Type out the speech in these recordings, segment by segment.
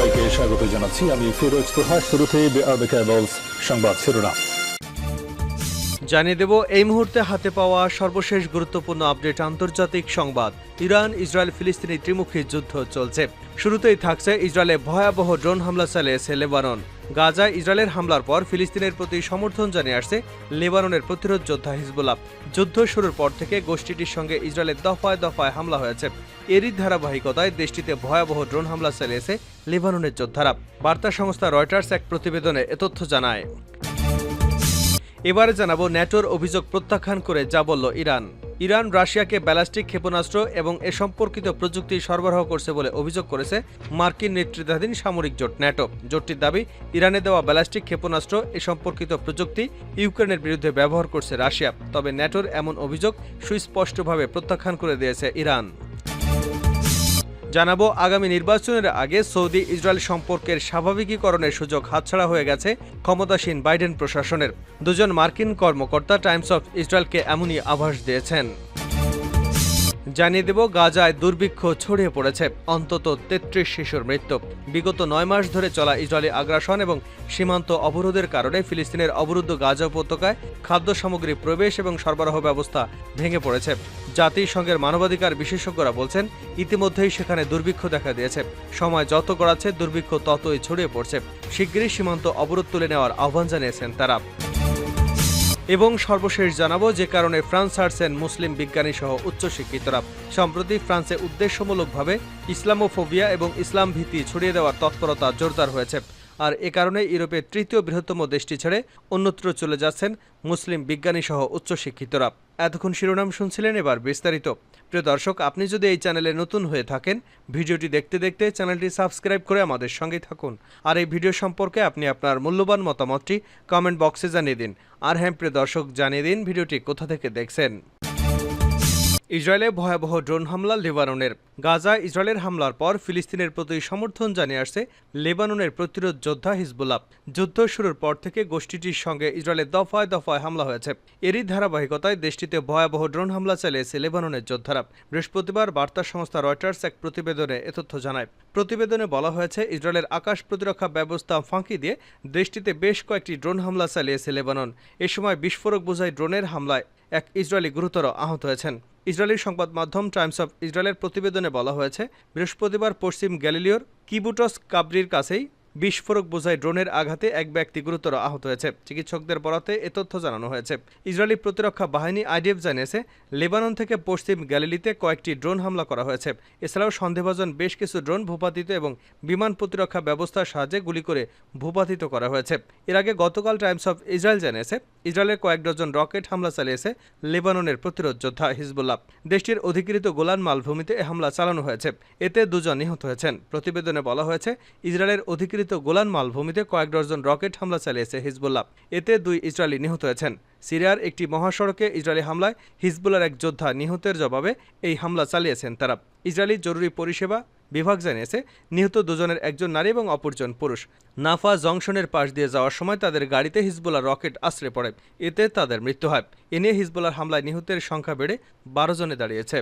সবাইকে স্বাগত জানাচ্ছি। আমি ফিরোজ তোহা। শুরুতেই সংবাদ শিরোনাম জানিয়ে দেব এই মুহূর্তে হাতে পাওয়া সর্বশেষ গুরুত্বপূর্ণ আপডেট। আন্তর্জাতিক সংবাদ। ইরান ইসরায়েল ফিলিস্তিনি ত্রিমুখী যুদ্ধ চলছে। শুরুতেই থাকছে ইসরায়েলে ভয়াবহ ড্রোন হামলা চালিয়েছে লেবানন। গাজায় ইসরায়েলের হামলার পর ফিলিস্তিনের প্রতি সমর্থন জানিয়ে আসছে লেবাননের প্রতিরোধ যোদ্ধা হিজবুল্লাহ। যুদ্ধ শুরুর পর থেকে গোষ্ঠীটির সঙ্গে ইসরায়েলের দফায় দফায় হামলা হয়েছে। এরই ধারাবাহিকতায় দেশটিতে ভয়াবহ ড্রোন হামলা চালিয়েছে লেবাননের যোদ্ধারা। বার্তা সংস্থা রয়টার্স এক প্রতিবেদনে এ তথ্য জানায়। এবারে জানাবো ন্যাটোর অভিযোগ প্রত্যাখ্যান করে যা বলল ইরান। ইরান রাশিয়াকে ব্যালিস্টিক ক্ষেপণাস্ত্র এবং এ সম্পর্কিত প্রযুক্তি সরবরাহ করছে বলে অভিযোগ করেছে মার্কিন নেতৃত্বাধীন সামরিক জোট ন্যাটো। জোটটির দাবি, ইরানে দেওয়া ব্যালিস্টিক ক্ষেপণাস্ত্র এ সম্পর্কিত প্রযুক্তি ইউক্রেনের বিরুদ্ধে ব্যবহার করছে রাশিয়া। তবে ন্যাটোর এমন অভিযোগ সুস্পষ্টভাবে প্রত্যাখ্যান করে দিয়েছে ইরান। জানাবো আগামী নির্বাচনের আগে সৌদি ইসরায়েল সম্পর্কের স্বাভাবিকীকরণের সুযোগ হাতছাড়া হয়ে গেছে ক্ষমতাসীন বাইডেন প্রশাসনের। দুজন মার্কিন কর্মকর্তা টাইমস অফ ইসরায়েলকে এমনই আভাস দিয়েছেন। জানিয়ে দেব গাজায় দুর্ভিক্ষ ছড়িয়ে পড়েছে, অন্তত ৩৩ শিশুর মৃত্যু। বিগত ৯ মাস ধরে চলা ইসরায়েলি আগ্রাসন এবং সীমান্ত অবরোধের কারণে ফিলিস্তিনের অবরুদ্ধ গাজা উপত্যকায় খাদ্য সামগ্রী প্রবেশ এবং সরবরাহ ব্যবস্থা ভেঙে পড়েছে। জাতিসংঘের মানবাধিকার বিশেষজ্ঞরা বলছেন, ইতিমধ্যেই সেখানে দুর্ভিক্ষ দেখা দিয়েছে। সময় যত গড়াচ্ছে দুর্ভিক্ষ ততই ছড়িয়ে পড়ছে। শিগগিরই সীমান্ত অবরোধ তুলে নেওয়ার আহ্বান জানিয়েছেন তারা। এবং সর্বশেষ জানাবো যে কারণে ফ্রান্স ছাড়ছেন মুসলিম বিজ্ঞানী সহ উচ্চশিক্ষিতরা। সম্প্রতি ফ্রান্সে উদ্দেশ্যমূলকভাবে ইসলামোফোবিয়া এবং ইসলাম ভীতি ছড়িয়ে দেওয়ার তৎপরতা জোরদার হয়েছে। আর এ কারণে ইউরোপের তৃতীয় বৃহত্তম দেশটি ছেড়ে অন্যত্র চলে যাচ্ছেন মুসলিম বিজ্ঞানী সহ উচ্চশিক্ষিতরা। এতক্ষণ শিরোনাম শুনছিলেন, এবার বিস্তারিত। প্রিয় দর্শক, আপনি যদি এই চ্যানেলে নতুন হয়ে থাকেন, ভিডিওটি দেখতে দেখতে চ্যানেলটি সাবস্ক্রাইব করে আমাদের সঙ্গে থাকুন। আর এই ভিডিও সম্পর্কে আপনি আপনার মূল্যবান মতামতটি কমেন্ট বক্সে জানিয়ে দিন। আর হ্যাঁ প্রিয় দর্শক, জানিয়ে দিন ভিডিওটি কোথা থেকে দেখছেন। ইসরায়েলে ভয়াবহ ড্রোন হামলা লেবাননের। গাজায় ইসরায়েলের হামলার পর ফিলিস্তিনের প্রতি সমর্থন জানিয়ে আসছে লেবাননের প্রতিরোধ যোদ্ধা হিজবুল্লাহ। যুদ্ধ শুরুর পর থেকে গোষ্ঠীটির সঙ্গে ইসরায়েলের দফায় দফায় হামলা হয়েছে। এরই ধারাবাহিকতায় দেশটিতে ভয়াবহ ড্রোন হামলা চালিয়েছে লেবাননের যোদ্ধারা। বৃহস্পতিবার বার্তা সংস্থা রয়টার্স এক প্রতিবেদনে এ তথ্য জানায়। প্রতিবেদনে বলা হয়েছে, ইসরায়েলের আকাশ প্রতিরক্ষা ব্যবস্থা ফাঁকি দিয়ে দেশটিতে বেশ কয়েকটি ড্রোন হামলা চালিয়েছে লেবানন। এ সময় বিস্ফোরক বোঝাই ড্রোনের হামলায় এক ইসরায়েলি গুরুতর আহত হয়েছেন। ইসরায়েলি সংবাদ মাধ্যম টাইমস অফ ইসরায়েলের প্রতিবেদনে বলা হয়েছে, বৃহস্পতিবার পশ্চিম গ্যালিলিওর কিবুটস কাবরির কাছেই বিস্ফোরক বোঝাই ড্রোনের আঘাতে এক ব্যক্তি গুরুতর আহত হয়েছে। চিকিৎসকদের বরাতে এ তথ্য জানানো হয়েছে। ইসরায়েলি প্রতিরক্ষা বাহিনী আইডিএফ জানিয়েছে, লেবানন থেকে পশ্চিম গ্যালিলিতে কয়েকটি ড্রোন হামলা করা হয়েছে। এছাড়াও সন্দেহভাজন বেশ কিছু ড্রোন ভূপাতিত এবং বিমান প্রতিরক্ষা ব্যবস্থার সাহায্যে গুলি করে ভূপাতিত করা হয়েছে। এর আগে গতকাল টাইমস অফ ইসরায়েল জানিয়েছে, ইসরায়েলের কয়েক ডজন রকেট হামলা চালিয়েছে লেবাননের প্রতিরোধ যোদ্ধা হিজবুল্লাহ। দেশটির অধিকৃত গোলান মালভূমিতে এ হামলা চালানো হয়েছে। এতে দুজন নিহত হয়েছেন। প্রতিবেদনে বলা হয়েছে, ইসরায়েলের অধিকৃত গোলান মালভূমিতে কয়েক ডজন রকেট হামলা চালিয়েছে হিজবুল্লাহ। এতে 2 ইসরায়েলি নিহত হয়েছেন। সিরিয়ার একটি মহাসড়কে ইসরায়েলি হামলায় হিজবুল্লাহর এক যোদ্ধা নিহতের জবাবে এই হামলা চালিয়েছেন তারা। ইসরায়েলি জরুরি পরিষেবা বিভাগ জানিয়েছে, নিহত দুজনের একজন নারী এবং অপরজন পুরুষ। নাফা জংশনের পাশ দিয়ে যাওয়ার সময় তাদের গাড়িতে হিজবুল্লাহ রকেট আছড়ে পড়ে। এতে তাদের মৃত্যু হয়। এ নিয়ে হিজবুল্লাহর হামলায় নিহতের সংখ্যা বেড়ে 12 জনে দাঁড়িয়েছে।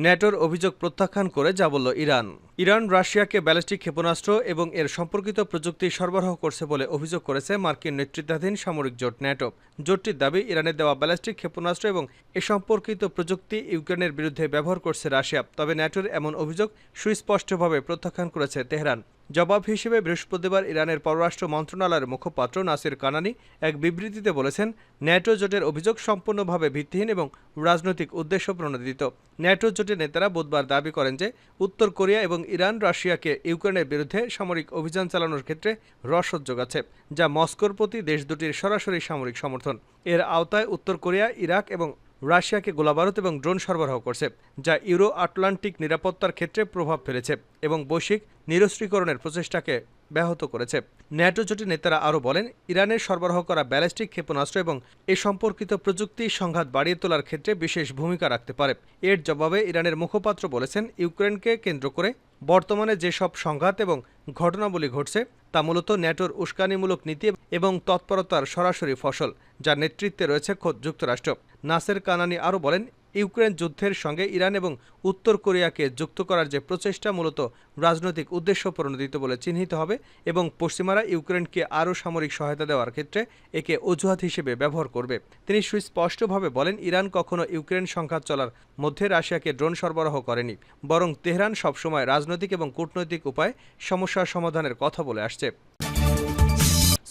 ন্যাটোর অভিযোগ প্রত্যাখ্যান করে যা বলল ইরান। ইরান রাশিয়াকে ব্যালিস্টিক ক্ষেপণাস্ত্র এবং এর সম্পর্কিত প্রযুক্তি সরবরাহ করছে বলে অভিযোগ করেছে মার্কিন নেতৃত্বাধীন সামরিক জোট ন্যাটো। জোটটির দাবি, ইরানের দেওয়া ব্যালিস্টিক ক্ষেপণাস্ত্র এবং এ সম্পর্কিত প্রযুক্তি ইউক্রেনের বিরুদ্ধে ব্যবহার করছে রাশিয়া। তবে ন্যাটোর এমন অভিযোগ সুস্পষ্টভাবে প্রত্যাখ্যান করেছে তেহরান। জবাব হিসেবে বৃহস্পতিবার ইরানের পররাষ্ট্র মন্ত্রণালয়ের মুখপাত্র নাসির কানানি এক বিবৃতিতে বলেছেন, ন্যাটো জোটের অভিযোগ সম্পূর্ণভাবে ভিত্তিহীন এবং রাজনৈতিক উদ্দেশ্য প্রণোদিত। ন্যাটো জোটের নেতারা বুধবার দাবি করেন যে উত্তর কোরিয়া এবং ইরান রাশিয়াকে ইউক্রেনের বিরুদ্ধে সামরিক অভিযান চালানোর ক্ষেত্রে রসদ যোগাচ্ছে, যা মস্কোর প্রতি দেশ দুটির সরাসরি সামরিক সমর্থন। এর আওতায় উত্তর কোরিয়া ইরাক এবং রাশিয়াকে গোলাবারুদ এবং ড্রোন সরবরাহ করছে, যা ইউরো আটলান্টিক নিরাপত্তার ক্ষেত্রে প্রভাব ফেলেছে এবং বৈশ্বিক নিরস্ত্রীকরণের প্রচেষ্টাকে ব্যাহত করেছে। ন্যাটো জোটের নেতারা আরও বলেন, ইরানের সরবরাহ করা ব্যালিস্টিক ক্ষেপণাস্ত্র এবং এ সম্পর্কিত প্রযুক্তি সংঘাত বাড়িয়ে তোলার ক্ষেত্রে বিশেষ ভূমিকা রাখতে পারে। এর জবাবে ইরানের মুখপাত্র বলেছেন, ইউক্রেনকে কেন্দ্র করে বর্তমানে যেসব সংঘাত এবং ঘটনাবলী ঘটছে তা মূলত ন্যাটোর উস্কানিমূলক নীতি এবং তৎপরতার সরাসরি ফসল, যার নেতৃত্বে রয়েছে খোদ যুক্তরাষ্ট্র। নাসের কানানি আরও বলেন, ইউক্রেন যুদ্ধের সঙ্গে ইরান এবং উত্তর কোরিয়াকে যুক্ত করার যে প্রচেষ্টা মূলত রাজনৈতিক উদ্দেশ্য প্রণোদিত বলে চিহ্নিত হবে এবং পশ্চিমারা ইউক্রেনকে আরও সামরিক সহায়তা দেওয়ার ক্ষেত্রে একে অজুহাত হিসেবে ব্যবহার করবে। তিনি সুস্পষ্টভাবে বলেন, ইরান কখনো ইউক্রেন সংঘাত চলার মধ্যে রাশিয়াকে ড্রোন সরবরাহ করেনি, বরং তেহরান সবসময় রাজনৈতিক এবং কূটনৈতিক উপায়ে সমস্যার সমাধানের কথা বলে আসছে।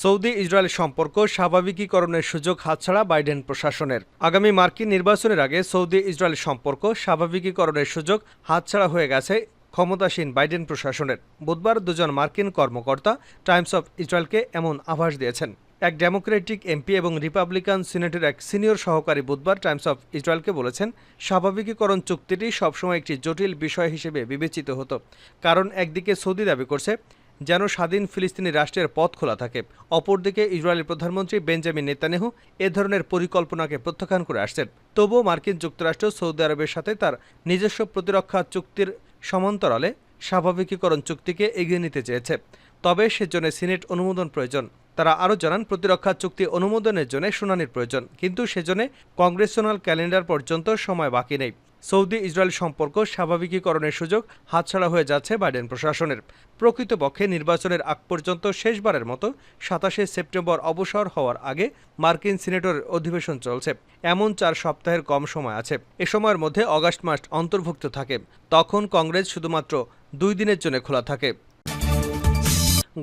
সৌদি ইসরায়েল সম্পর্ক স্বাভাবিকীকরণের সুযোগ হাতছাড়া বাইডেন প্রশাসনের। আগামী মার্কিন নির্বাচনের আগে সৌদি ইসরায়েল সম্পর্ক স্বাভাবিকীকরণের সুযোগ হাতছাড়া হয়ে গেছে ক্ষমতাসীন বাইডেন প্রশাসনের। বুধবার দুজন মার্কিন কর্মকর্তা টাইমস অফ ইসরায়েলকে এমন আভাস দিয়েছেন। এক ডেমোক্রেটিক এমপি এবং রিপাবলিকান সিনেটের এক সিনিয়র সহকারী বুধবার টাইমস অফ ইসরায়েলকে বলেছেন, স্বাভাবিকীকরণ চুক্তিটি সবসময় একটি জটিল বিষয় হিসেবে বিবেচিত হতো, কারণ একদিকে সৌদি দাবি করছে যেন স্বাধীন ফিলিস্তিনি রাষ্ট্রের পথ খোলা থাকে, অপরদিকে ইসরায়েলের প্রধানমন্ত্রী বেঞ্জামিন নেতানিয়াহু এ ধরনের পরিকল্পনাকে প্রত্যাখ্যান করে আসছেন। তবুও মার্কিন যুক্তরাষ্ট্র সৌদি আরবের সাথে তার নিজস্ব প্রতিরক্ষা চুক্তির সমান্তরালে স্বাভাবিকীকরণ চুক্তিকে এগিয়ে নিতে চেয়েছে, তবে সেজন্য সিনেট অনুমোদন প্রয়োজন। তারা আরও জানান, প্রতিরক্ষা চুক্তি অনুমোদনের জন্য শুনানির প্রয়োজন, কিন্তু সেজন্য কংগ্রেশনাল ক্যালেন্ডার পর্যন্ত সময় বাকি নেই। সৌদি ইসরায়েল সম্পর্ক স্বাভাবিকীকরণের সুযোগ হাতছাড়া হয়ে যাচ্ছে বাইডেন প্রশাসনের। প্রকৃতপক্ষে নির্বাচনের আগ পর্যন্ত শেষবারের মতো ২৭শে সেপ্টেম্বর অবসর হওয়ার আগে মার্কিন সিনেটের অধিবেশন চলছে। এমন ৪ সপ্তাহের কম সময় আছে। এ সময়ের মধ্যে অগাস্ট মাস অন্তর্ভুক্ত থাকে। তখন কংগ্রেস শুধুমাত্র ২ দিনের জন্য খোলা থাকে।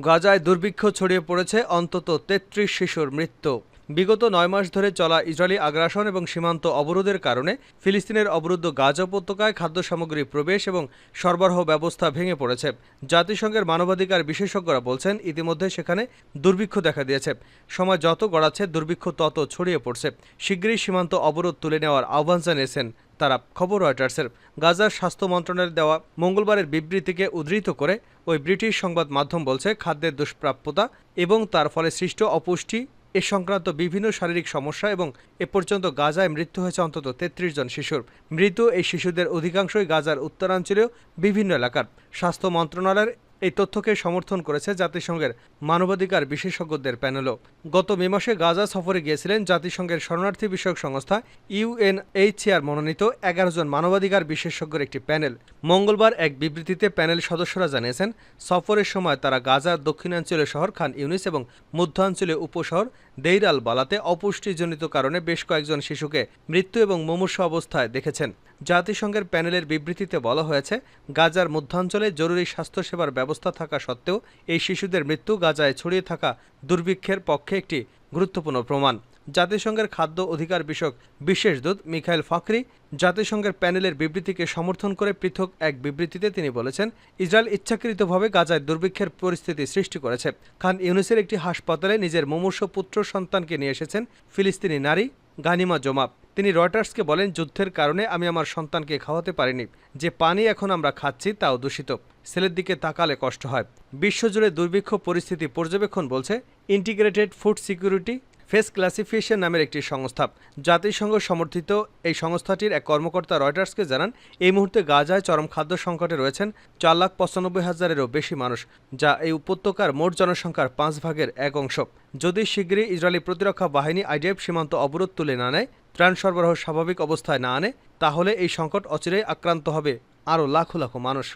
গাজায় দুর্ভিক্ষ ছড়িয়ে পড়েছে, অন্তত ৩৩ শিশুর মৃত্যু। বিগত ৯ মাস ধরে চলা ইসরায়েলি আগ্রাসন এবং সীমান্ত অবরোধের কারণে ফিলিস্তিনের অবরুদ্ধ গাজা উপত্যকায় খাদ্য সামগ্রী প্রবেশ এবং সরবরাহ ব্যবস্থা ভেঙে পড়েছে। জাতিসংঘের মানবাধিকার বিশেষজ্ঞরা বলছেন, ইতিমধ্যে সেখানে দুর্ভিক্ষ দেখা দিয়েছে। সময় যত গড়াচ্ছে দুর্ভিক্ষ তত ছড়িয়ে পড়ছে। শীঘ্রই সীমান্ত অবরোধ তুলে নেওয়ার আহ্বান জানিয়েছেন তারা। খবর রয়টার্সের। গাজার স্বাস্থ্য মন্ত্রণালয়ের দেওয়া মঙ্গলবারের বিবৃতিকে উদ্ধৃত করে ওই ব্রিটিশ সংবাদ মাধ্যম বলছে, খাদ্যের দুষ্প্রাপ্যতা এবং তার ফলে সৃষ্ট অপুষ্টি এ সংক্রান্ত বিভিন্ন শারীরিক সমস্যা এবং এ পর্যন্ত গাজায় মৃত্যু হয়েছে অন্তত ৩৩ জন শিশুর। মৃত এই শিশুদের অধিকাংশই গাজার উত্তরাঞ্চলীয় বিভিন্ন এলাকার। স্বাস্থ্য মন্ত্রণালয়ের এই তথ্যকে সমর্থন করেছে জাতিসংঘের মানবাধিকার বিশেষজ্ঞদের প্যানেলও। গত মে মাসে গাজা সফরে গিয়েছিলেন জাতিসংঘের শরণার্থী বিষয়ক সংস্থা ইউএনএইচসিআর মনোনীত ১১ জন মানবাধিকার বিশেষজ্ঞের একটি প্যানেল। মঙ্গলবার এক বিবৃতিতে প্যানেল সদস্যরা জানিয়েছেন, সফরের সময় তারা গাজার দক্ষিণাঞ্চলীয় শহর খান ইউনিস এবং মধ্যাঞ্চলীয় উপশহর দেইর আল বালাতে অপুষ্টিজনিত কারণে বেশ কয়েকজন শিশুকে মৃত্যু এবং মুমূর্ষু অবস্থায় দেখেছেন। জাতিসংঘের প্যানেলের বিবৃতিতে বলা হয়েছে, গাজার মধ্যাঞ্চলে জরুরি স্বাস্থ্যসেবার ব্যবস্থা থাকা সত্ত্বেও এই শিশুদের মৃত্যু গাজায় ছড়িয়ে থাকা দুর্ভিক্ষের পক্ষে একটি গুরুত্বপূর্ণ প্রমাণ। জাতিসংঘের খাদ্য অধিকার বিষয়ক বিশেষ দূত মিখাইল ফাকরি জাতিসংঘের প্যানেলের বিবৃতিকে সমর্থন করে পৃথক এক বিবৃতিতে তিনি বলেছেন, ইসরায়েল ইচ্ছাকৃতভাবে গাজায় দুর্ভিক্ষের পরিস্থিতি সৃষ্টি করেছে। খান ইউনিসের একটি হাসপাতালে নিজের মুমূর্ষু পুত্র সন্তানকে নিয়ে এসেছেন ফিলিস্তিনি নারী গানিমা জোমাব। তিনি রয়টার্সকে বলেন, যুদ্ধের কারণে আমি আমার সন্তানকে খাওয়াতে পারিনি। যে পানি এখন আমরা খাচ্ছি তাও দূষিত। ছেলের দিকে তাকালে কষ্ট হয়। বিশ্বজুড়ে দুর্ভিক্ষ পরিস্থিতি পর্যবেক্ষণ বলছে integrated food security face classification নামের একটি সংস্থা। জাতিসংঘ সমর্থিত এই সংস্থাটির এক কর্মকর্তা রয়টার্সকে জানান, এই মুহূর্তে গাজায় চরম খাদ্য সংকটে রয়েছেন ৪,৯৫,০০০-এরও বেশি মানুষ, যা এই উপত্যকার মোট জনসংখ্যার ৫ ভাগের ১ অংশ। যদি শীঘ্রই ইসরায়েলি প্রতিরক্ষা বাহিনী আইডিএফ সীমান্ত অবরোধ তুলে না নেয়, ত্রাণ সরবরাহ স্বাভাবিক অবস্থায় না আনে, তাহলে এই সংকট অচিরেই আক্রান্ত হবে আরও লাখো লাখো মানুষ।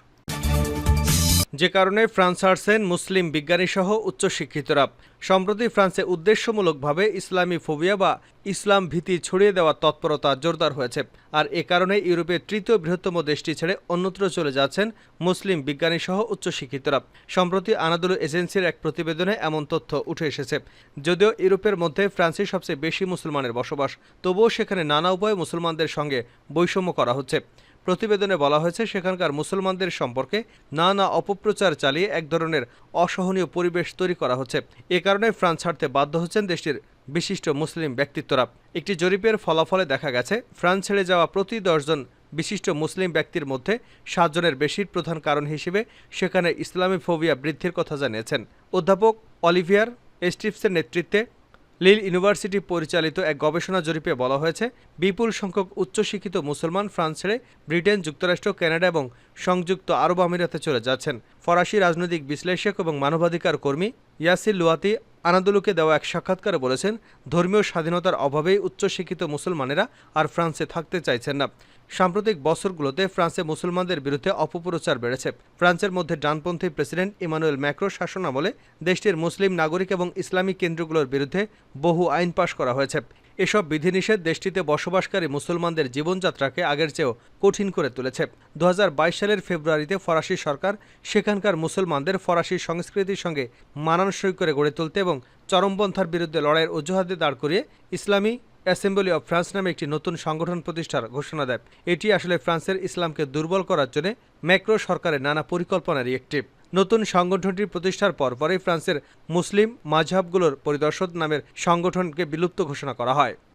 যে কারণে ফ্রান্স ছাড়ছেন মুসলিম বিজ্ঞানীসহ উচ্চশিক্ষিতরা। সম্প্রতি ফ্রান্সে উদ্দেশ্যমূলকভাবে ইসলামী ফোবিয়া বা ইসলাম ভীতি ছড়িয়ে দেওয়ার তৎপরতা জোরদার হয়েছে। আর এ কারণে ইউরোপের তৃতীয় বৃহত্তম দেশটি ছেড়ে অন্যত্র চলে যাচ্ছেন মুসলিম বিজ্ঞানীসহ উচ্চশিক্ষিতরা। সম্প্রতি আনাদোলু এজেন্সির এক প্রতিবেদনে এমন তথ্য উঠে এসেছে। যদিও ইউরোপের মধ্যে ফ্রান্সে সবচেয়ে বেশি মুসলমানের বসবাস, তবুও সেখানে নানা উপায়ে মুসলমানদের সঙ্গে বৈষম্য করা হচ্ছে। প্রতিবেদনে বলা হয়েছে, সেখানকার মুসলমানদের সম্পর্কে নানা অপপ্রচার চালিয়ে এক ধরনের অসহনীয় পরিবেশ তৈরি করা হচ্ছে। এ কারণে ফ্রান্স ছাড়তে বাধ্য হচ্ছেন দেশটির বিশিষ্ট মুসলিম ব্যক্তিত্বরা। একটি জরিপের ফলাফলে দেখা গেছে, ফ্রান্স ছেড়ে যাওয়া প্রতি ১০ জন বিশিষ্ট মুসলিম ব্যক্তির মধ্যে ৭ জনের বেশির প্রধান কারণ হিসেবে সেখানে ইসলামী ফোবিয়া বৃদ্ধির কথা জানিয়েছেন। অধ্যাপক অলিভিয়ার এস্টিভসের নেতৃত্বে লিল ইউনিভার্সিটি পরিচালিত এক গবেষণা জরিপে বলা হয়েছে, বিপুল সংখ্যক উচ্চশিক্ষিত মুসলমান ফ্রান্স ছেড়ে ব্রিটেন, যুক্তরাষ্ট্র, কানাডা এবং সংযুক্ত আরব আমিরাতে চলে যাচ্ছেন। ফরাসি রাজনৈতিক বিশ্লেষক এবং মানবাধিকার কর্মী ইয়াসির লুয়াতি আনাদুলুকে দেওয়া এক সাক্ষাৎকারে বলেছেন, ধর্মীয় স্বাধীনতার অভাবেই উচ্চশিক্ষিত মুসলমানেরা আর ফ্রান্সে থাকতে চাইছেন না। সাম্প্রতিক বছরগুলোতে ফ্রান্সে মুসলমানদের বিরুদ্ধে অপপ্রচার বেড়েছে। ফ্রান্সের মধ্যে ডানপন্থী প্রেসিডেন্ট ইমানুয়েল ম্যাক্রোর শাসনামলে দেশটির মুসলিম নাগরিক এবং ইসলামী কেন্দ্রগুলোর বিরুদ্ধে বহু আইন পাশ করা হয়েছে। এসব বিধিনিষেধ দেশটিতে বসবাসকারী মুসলমানদের জীবনযাত্রাকে আগের চেয়েও কঠিন করে তুলেছে। 2022 সালের ফেব্রুয়ারিতে ফরাসি সরকার সেখানকার মুসলমানদের ফরাসি সংস্কৃতির সঙ্গে মানানসই করে গড়ে তুলতে এবং চরমপন্থার বিরুদ্ধে লড়াইয়ের অজুহাতে দাঁড় করিয়ে ইসলামী অ্যাসেম্বলি অব ফ্রান্স নামে একটি নতুন সংগঠন প্রতিষ্ঠার ঘোষণা দেয়। এটি আসলে ফ্রান্সের ইসলামকে দুর্বল করার জন্য ম্যাক্রো সরকারের নানা পরিকল্পনারই একটি। নতুন সংগঠনটি প্রতিষ্ঠার পরপরই ফ্রান্সের মুসলিম মাযহাবগুলোর পরিদর্শক নামের সংগঠনকে বিলুপ্ত ঘোষণা করা হয়।